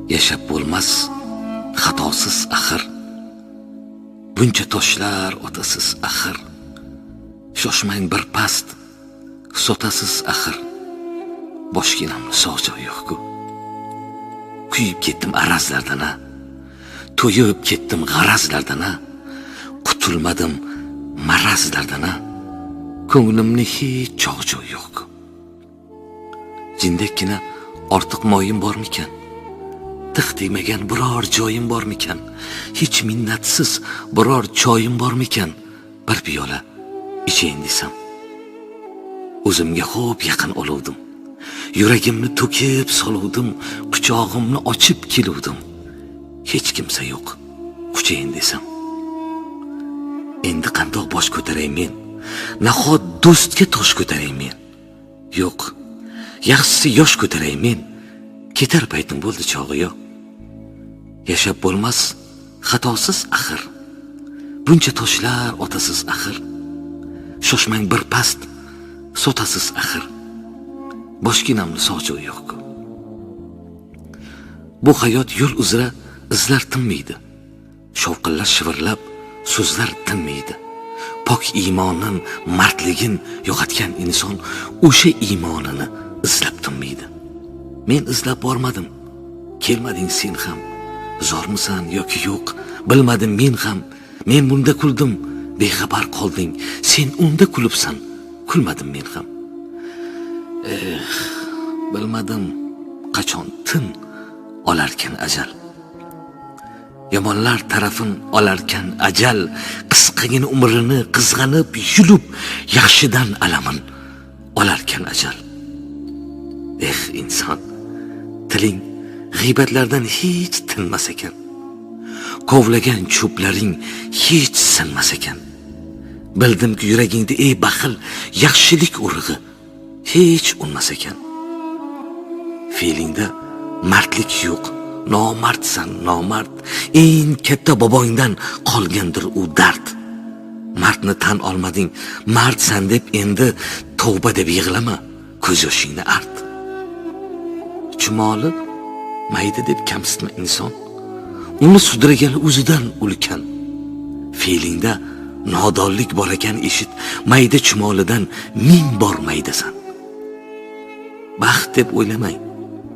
Yashab bo'lmas xatosiz axir. Buncha toshlar otasiz axir. Shoshmang bir past, sotasiz axir. Boshginamni sog' joyi yo'q-ku. Kuyib ketdim arazlardan, to'yib ketdim g'arazlardan, qutulmadim marazlardan, ko'nglimni hech chog' joyi yo'q-ku. Jindekkina ortiq moyim bormikan? Tiq tegmagan biror joyim bormikan? Hech minnatsiz biror choyim bormikan? Bir piyola ichayin desam. O'zimga xo'p yaqin oluvdim. Yuragimni to'kib soluvdim, quchog'imni ochib keluvdim. Hech kimsa yo'q, quchayin desam. Endi qandoq bosh ko'taray men? Nahot do'stga tosh ko'taray men? Yo'q, yaxshisi yosh ko'taray men. Ketar paytim bo'ldi chog'i yo'q. Yashab bo'lmas xatosiz axir. Buncha toshlar otasiz axir. Shoshmang bir past, sotasiz axir. Boshginamni sog' joyi yo'q-ku. Bu hayot yo'l uzra izlar tinmaydi. Shovqinlar shivirlab, so'zlar tinmaydi. Pok iymonin, mardligin yo'qotgan inson o'sha iymonini izlab tinmaydi. Men izlab bormadim. Kelmading sen ham. Zormisan yoki yo'q, bilmadim men ham. Men bunda kuldim, bexabar qolding. Sen unda kulibsan, kulmadim men ham. Bilmadim qachon tin olarkan ajal. Yomonlar tarafin olarkan ajal, qisqagina umrini qizg'anib yulib, yaxshidan alamin olarkan ajal. Inson, tiling g'iybatlardan hech tinmas ekan. Kovlagan cho'plaring hech sinmas ekan. Bildimki yuragingda ey baxil, yaxshilik urug'i hech unmas ekan. Feelingda mardlik yo'q, nomardsan, nomard. Eng katta boboingdan qolgandir u dard. Mardni tan olmading, mardsan deb endi tavba deb yig'lama, ko'z yoshingni art. Chumoli mayda deb kamsitma inson. Uni sudragani o'zidan ulkan. Feelingda nodonlik bor ekan eshit, mayda chumolidan 1000 bor maydasan. Baxt deb o'ylamang,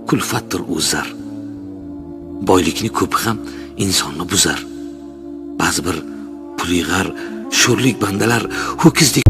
kulfatdir u zar. Boylikni ko'pi ham insonni buzar. Ba'zi bir pulig'ar, sho'rlik bandalar ho'kizdek